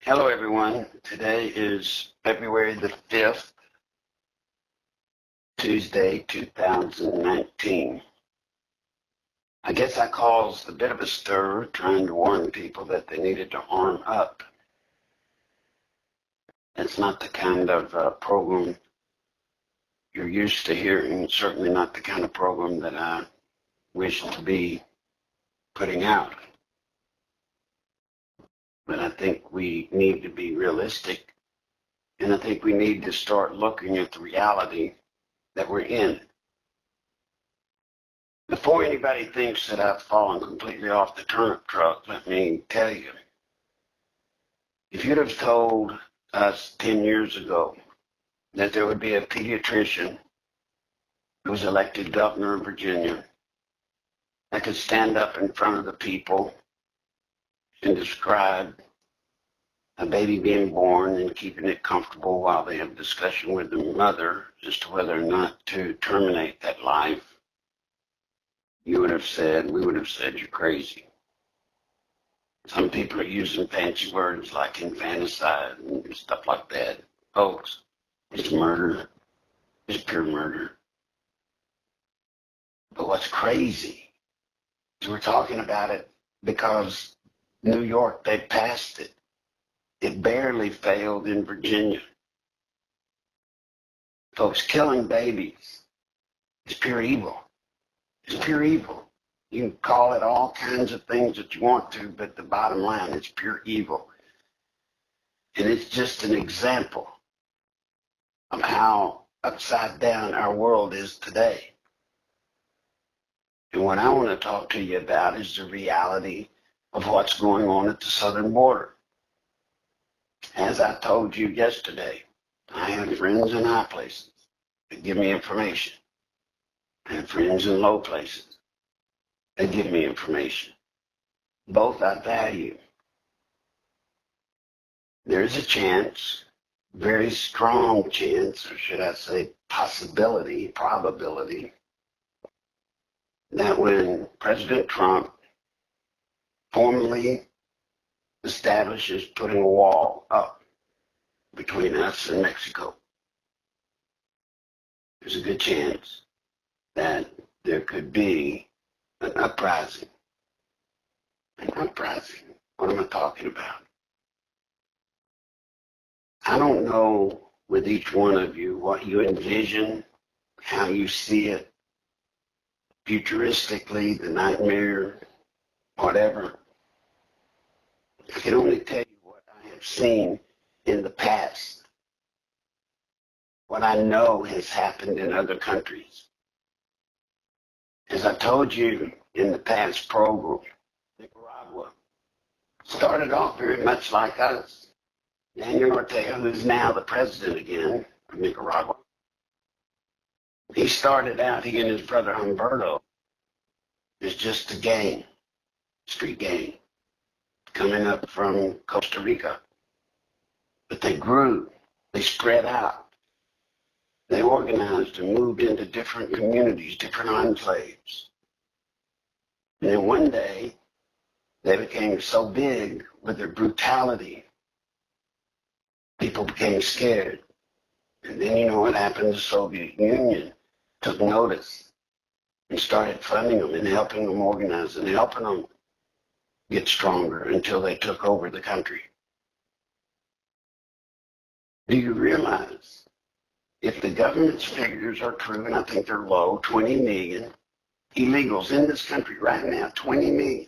Hello, everyone. Today is February the 5th, Tuesday, 2019. I guess I caused a bit of a stir trying to warn people that they needed to arm up. It's not the kind of program you're used to hearing, certainly not the kind of program that I wish to be putting out. But I think we need to be realistic, and I think we need to start looking at the reality that we're in. Before anybody thinks that I've fallen completely off the turnip truck, let me tell you, if you'd have told us 10 years ago that there would be a pediatrician who was elected governor of Virginia that could stand up in front of the people and describe a baby being born and keeping it comfortable while they have a discussion with the mother as to whether or not to terminate that life, we would have said, you're crazy. Some people are using fancy words like infanticide and stuff like that. Folks, it's murder. It's pure murder. But what's crazy is we're talking about it because New York, they passed it. It barely failed in Virginia. Folks, killing babies is pure evil. It's pure evil. You can call it all kinds of things that you want to, but the bottom line, it's pure evil. And it's just an example of how upside down our world is today. And what I want to talk to you about is the reality of what's going on at the southern border. As I told you yesterday, I have friends in high places that give me information. I have friends in low places that give me information. Both I value. There's a chance, very strong chance, or should I say possibility, probability, that when President Trump formally establishes putting a wall up between us and Mexico, there's a good chance that there could be an uprising. An uprising. What am I talking about? I don't know with each one of you what you envision, how you see it, futuristically, the nightmare, whatever. I can only tell you what I have seen in the past, what I know has happened in other countries. As I told you in the past program, Nicaragua started off very much like us. Daniel Ortega, who's now the president again of Nicaragua, he started out, he and his brother Humberto, as just a gang, street gang, coming up from Costa Rica. But they grew, they spread out. They organized and moved into different communities, different enclaves. And then one day, they became so big with their brutality, people became scared. And then you know what happened? The Soviet Union took notice and started funding them and helping them organize and helping them get stronger until they took over the country. Do you realize if the government's figures are true, and I think they're low, 20 million illegals in this country right now, 20 million.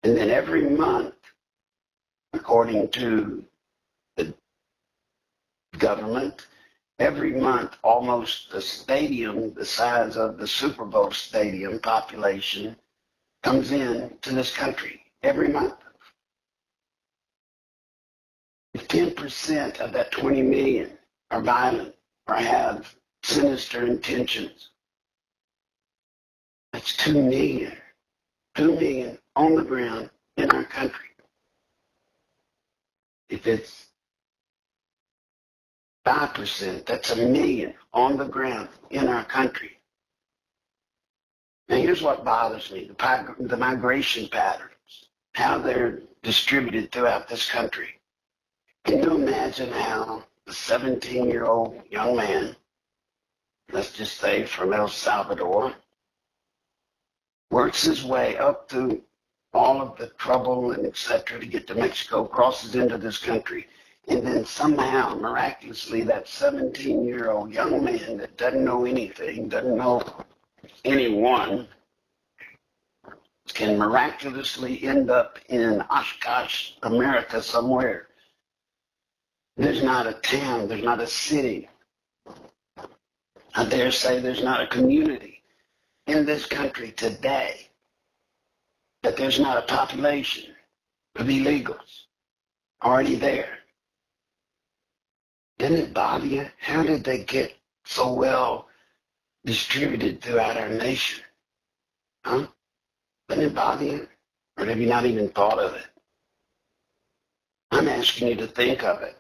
And then every month, according to the government, every month almost a stadium the size of the Super Bowl stadium population comes in to this country every month. If 10% of that 20 million are violent or have sinister intentions, that's 2 million. 2 million on the ground in our country. If it's 5%, that's 1 million on the ground in our country. Now here's what bothers me, the migration patterns, how they're distributed throughout this country. Can you imagine how a 17-year-old young man, let's just say from El Salvador, works his way up through all of the trouble and et cetera to get to Mexico, crosses into this country, and then somehow, miraculously, that 17-year-old young man that doesn't know anything, doesn't know anyone, can miraculously end up in Oshkosh, America somewhere. There's not a town, there's not a city, I dare say there's not a community in this country today that there's not a population of illegals already there. Doesn't it bother you? How did they get so well distributed throughout our nation? Huh? Doesn't it bother you? Or have you not even thought of it? I'm asking you to think of it.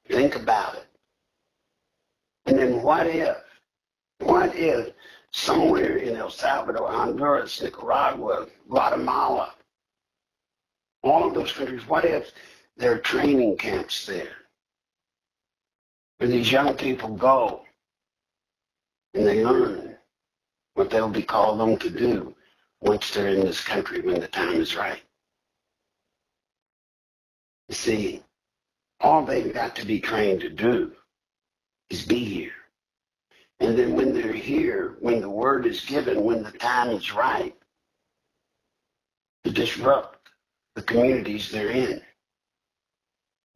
Think about it. And then what if somewhere in El Salvador, Honduras, Nicaragua, Guatemala, all of those countries, what if there are training camps there where these young people go and they learn what they'll be called on to do once they're in this country when the time is right? You see, all they've got to be trained to do is be here. And then when they're here, when the word is given, when the time is right, to disrupt the communities they're in.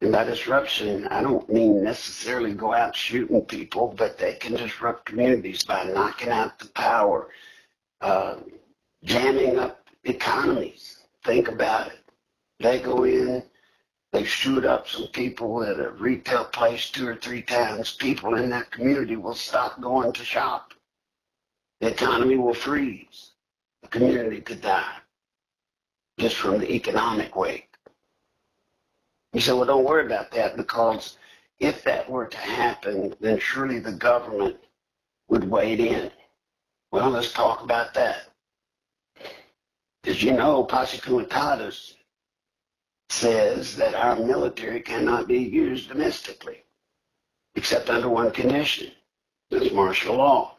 And by disruption, I don't mean necessarily go out shooting people, but they can disrupt communities by knocking out the power, jamming up economies. Think about it. They go in, they shoot up some people at a retail place 2 or 3 times. People in that community will stop going to shop. The economy will freeze. The community could die just from the economic weight. You say, well, don't worry about that, because if that were to happen, then surely the government would wade in. Well, let's talk about that. As you know, Posse Comitatus says that our military cannot be used domestically, except under one condition. That's martial law.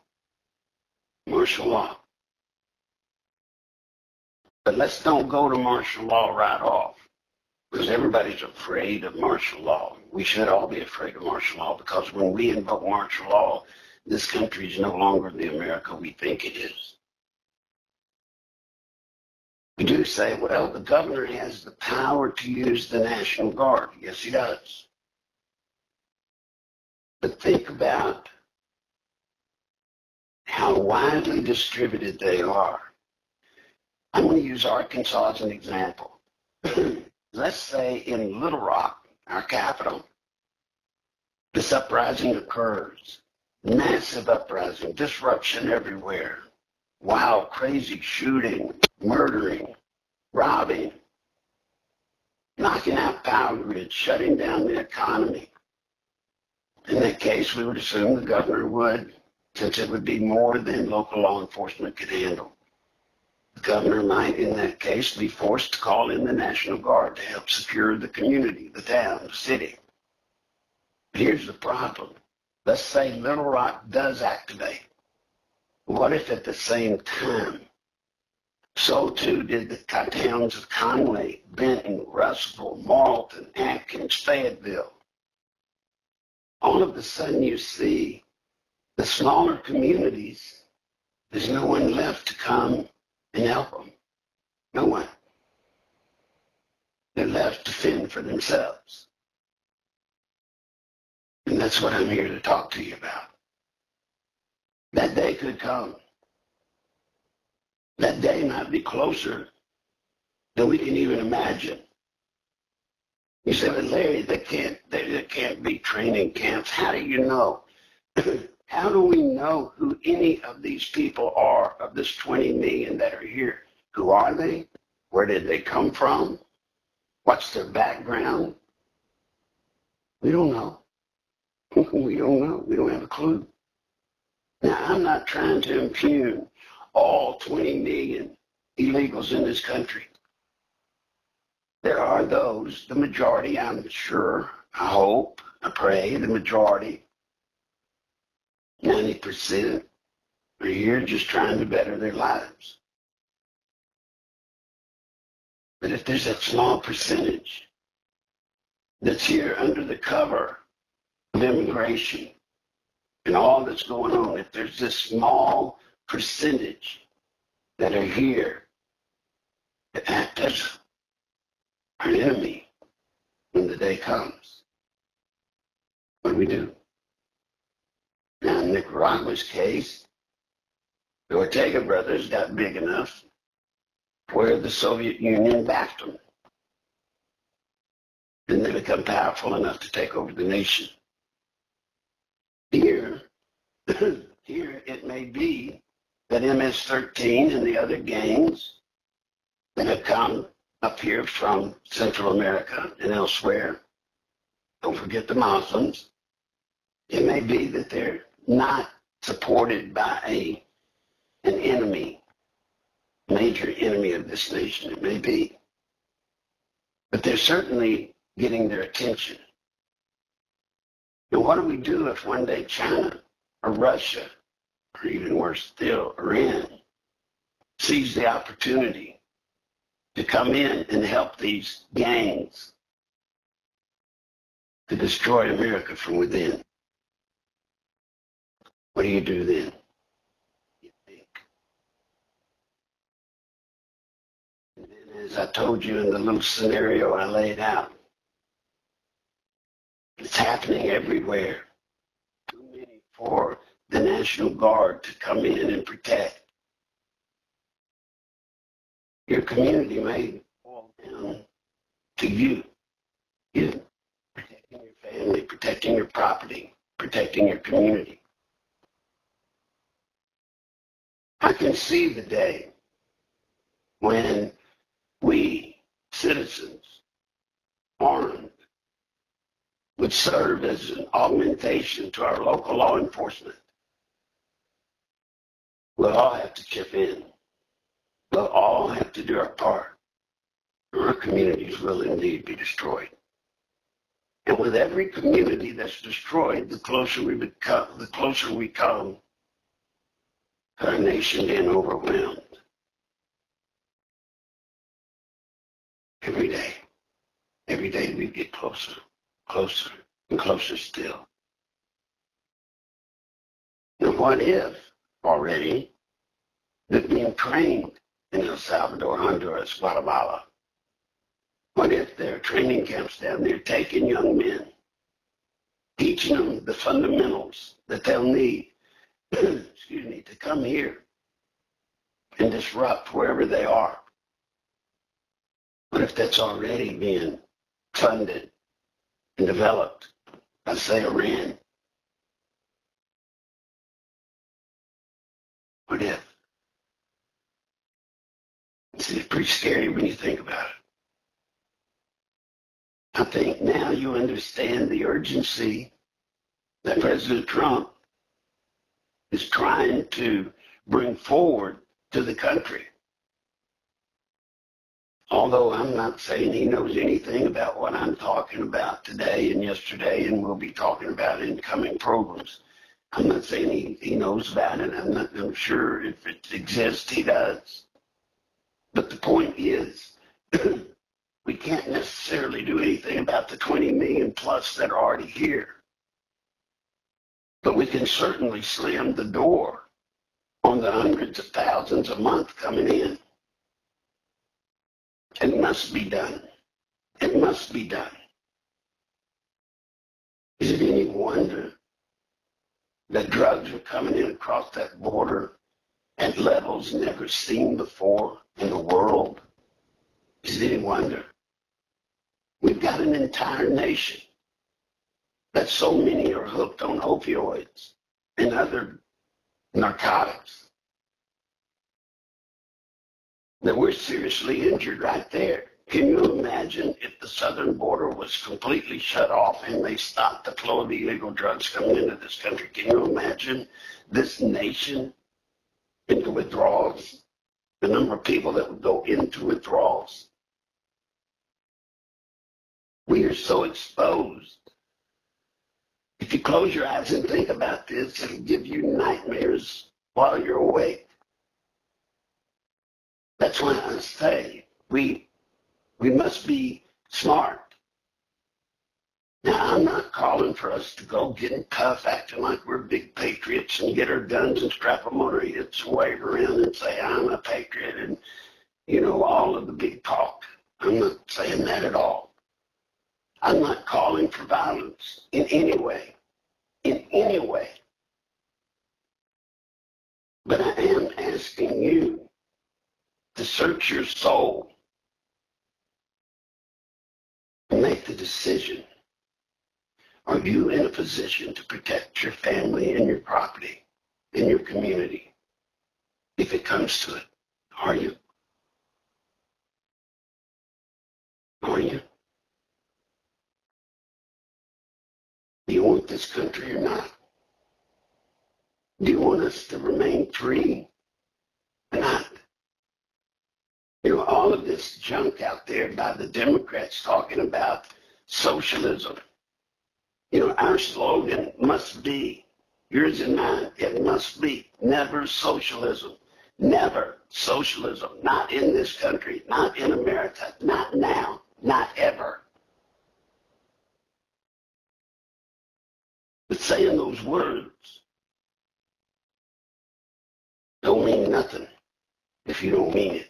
Martial law. But let's don't go to martial law right off, because everybody's afraid of martial law. We should all be afraid of martial law, because when we invoke martial law, this country is no longer the America we think it is. We do say, well, the governor has the power to use the National Guard. Yes, he does. But think about how widely distributed they are. I'm going to use Arkansas as an example. Let's say in Little Rock, our capital, this uprising occurs. Massive uprising, disruption everywhere. Wild, crazy shooting, murdering, robbing, knocking out power grids, shutting down the economy. In that case, we would assume the governor would, since it would be more than local law enforcement could handle. The governor might, in that case, be forced to call in the National Guard to help secure the community, the town, the city. But here's the problem. Let's say Little Rock does activate. What if at the same time, so too did the towns of Conway, Benton, Russellville, Marlton, Atkins, Fayetteville? All of a sudden you see the smaller communities, there's no one left to come and help them. No one. They're left to fend for themselves. And that's what I'm here to talk to you about. That day could come. That day might be closer than we can even imagine. You say, but Larry, there can't be training camps. How do you know? How do we know who any of these people are, of this 20 million that are here? Who are they? Where did they come from? What's their background? We don't know. We don't know. We don't have a clue. Now, I'm not trying to impugn all 20 million illegals in this country. there are those, the majority, I'm sure, I hope, I pray, the majority, 90%, are here just trying to better their lives. But if there's that small percentage that's here under the cover of immigration and all that's going on, if there's this small percentage that are here that act as our enemy when the day comes, what do we do? Now, in Nicaragua's case, the Ortega brothers got big enough where the Soviet Union backed them. And they become powerful enough to take over the nation. Here, here it may be that MS-13 and the other gangs that have come up here from Central America and elsewhere, don't forget the Muslims, it may be that they're not supported by an enemy, major enemy of this nation. It may be. But they're certainly getting their attention. And what do we do if one day China or Russia, or even worse still, Iran, sees the opportunity to come in and help these gangs to destroy America from within? What do you do then? You think. And then, as I told you in the little scenario I laid out, it's happening everywhere. Too many for the National Guard to come in and protect. Your community may fall down to you. You protecting your family, protecting your property, protecting your community. I can see the day when we, citizens, armed, would serve as an augmentation to our local law enforcement. We'll all have to chip in. We'll all have to do our part. Our communities will indeed be destroyed. And with every community that's destroyed, the closer we come to our nation being overwhelmed. Every day we get closer, closer, and closer still. Now what if already they're being trained in El Salvador, Honduras, Guatemala? What if there are training camps down there taking young men, teaching them the fundamentals that they'll need, excuse me, to come here and disrupt wherever they are? What if that's already being funded and developed by, say, Iran? What if? It's pretty scary when you think about it. I think now you understand the urgency that President Trump is trying to bring forward to the country. Although I'm not saying he knows anything about what I'm talking about today and yesterday and we'll be talking about in coming programs. I'm not saying he knows about it. I'm sure if it exists, he does. But the point is, we can't necessarily do anything about the 20 million plus that are already here. But we can certainly slam the door on the hundreds of thousands a month coming in. It must be done. It must be done. Is it any wonder that drugs are coming in across that border at levels never seen before in the world? Is it any wonder? We've got an entire nation that so many are hooked on opioids and other narcotics that we're seriously injured right there. Can you imagine if the southern border was completely shut off and they stopped the flow of illegal drugs coming into this country? Can you imagine this nation into withdrawals? The number of people that would go into withdrawals. We are so exposed. If you close your eyes and think about this, it'll give you nightmares while you're awake. That's why I say we must be smart. Now, I'm not calling for us to go getting tough, acting like we're big patriots and get our guns and strap them on our hips and wave around and say, I'm a patriot, and, all of the big talk. I'm not saying that at all. I'm not calling for violence in any way. In any way. But I am asking you to search your soul and make the decision. Are you in a position to protect your family and your property and your community? If it comes to it, are you? Are you? Do you want this country or not? Do you want us to remain free or not? All of this junk out there by the Democrats talking about socialism. Our slogan must be, yours and mine, it must be never socialism. Never socialism. Not in this country, not in America, not now, not ever. But saying those words don't mean nothing if you don't mean it.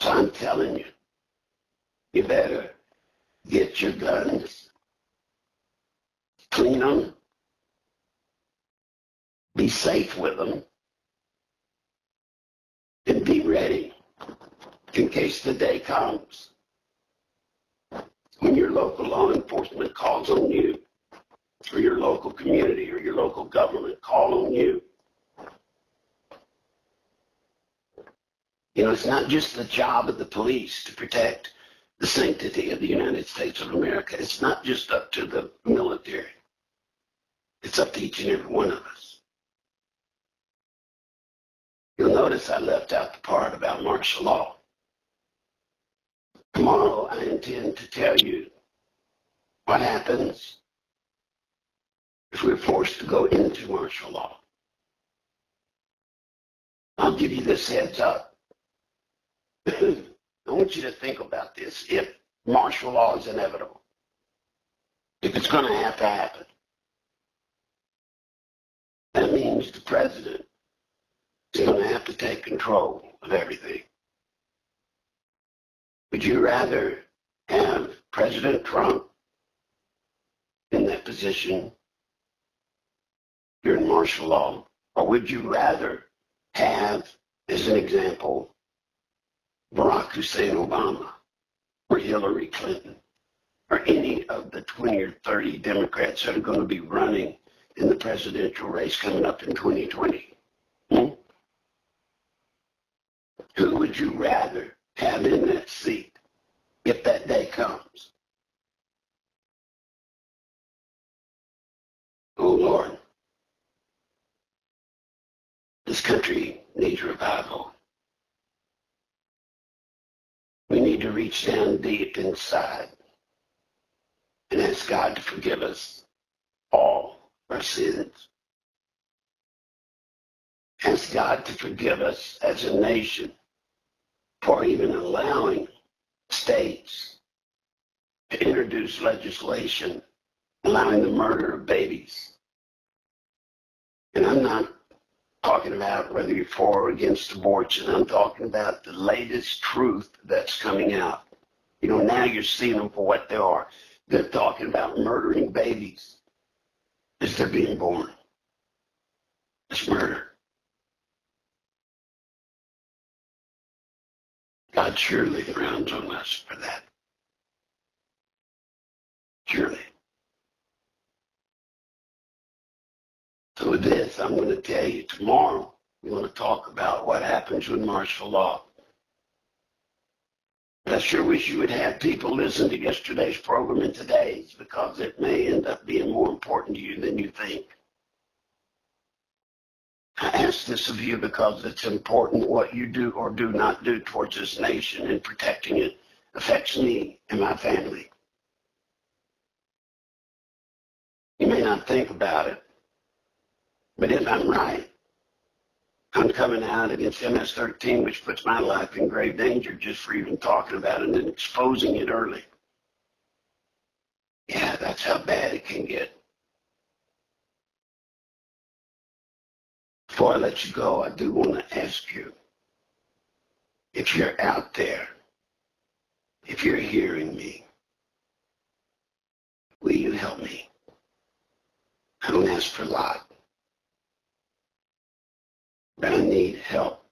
So I'm telling you, you better get your guns, clean them, be safe with them, and be ready in case the day comes when your local law enforcement calls on you, or your local community or your local government call on you. It's not just the job of the police to protect the sanctity of the United States of America. It's not just up to the military. It's up to each and every one of us. You'll notice I left out the part about martial law. Tomorrow I intend to tell you what happens if we're forced to go into martial law. I'll give you this heads up. I want you to think about this. If martial law is inevitable, if it's going to happen, that means the president is going to have to take control of everything. Would you rather have President Trump in that position during martial law, or would you rather have, as an example, Barack Hussein Obama, or Hillary Clinton, or any of the 20 or 30 Democrats that are going to be running in the presidential race coming up in 2020? Who would you rather have in that seat if that day comes? Oh, Lord. This country needs revival. We need to reach down deep inside and ask God to forgive us all our sins. Ask God to forgive us as a nation for even allowing states to introduce legislation allowing the murder of babies. And I'm not talking about whether you're for or against abortion. I'm talking about the latest truth that's coming out. Now you're seeing them for what they are. They're talking about murdering babies as they're being born. It's murder. God surely frowns on us for that. Surely. So with this, I'm going to tell you tomorrow, we're going to talk about what happens with martial law. But I sure wish you would have people listen to yesterday's program and today's, because it may end up being more important to you than you think. I ask this of you because it's important what you do or do not do towards this nation and protecting it affects me and my family. You may not think about it, but if I'm right, I'm coming out against MS-13, which puts my life in grave danger just for even talking about it and exposing it early. Yeah, that's how bad it can get. Before I let you go, I do want to ask you, if you're out there, if you're hearing me, will you help me? I don't ask for a lot, but I need help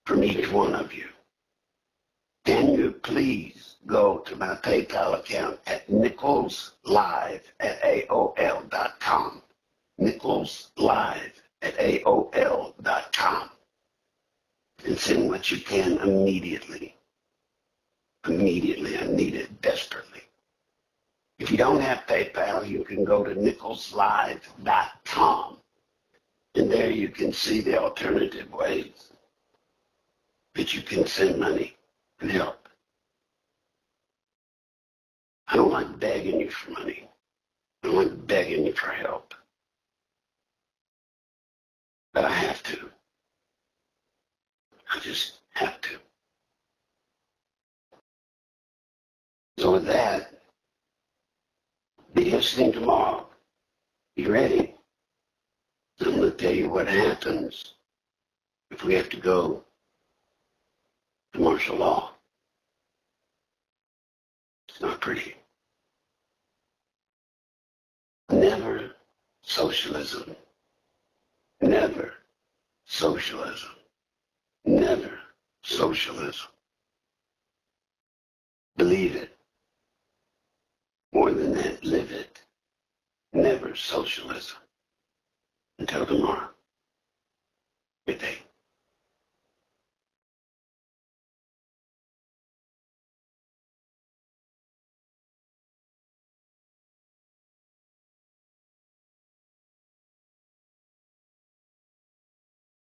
from each one of you. Can you please go to my PayPal account at nicholslive@aol.com, nicholslive@aol.com, and send what you can immediately. Immediately, I need it desperately. If you don't have PayPal, you can go to nicholslive.com, and there you can see the alternative ways that you can send money and help. I don't like begging you for money. I don't like begging you for help. But I have to. I just have to. So with that, be listening tomorrow. Be ready. I'm going to tell you what happens if we have to go to martial law. It's not pretty. Never socialism. Never socialism. Never socialism. Believe it. More than that, live it. Never socialism. Until tomorrow. Good day.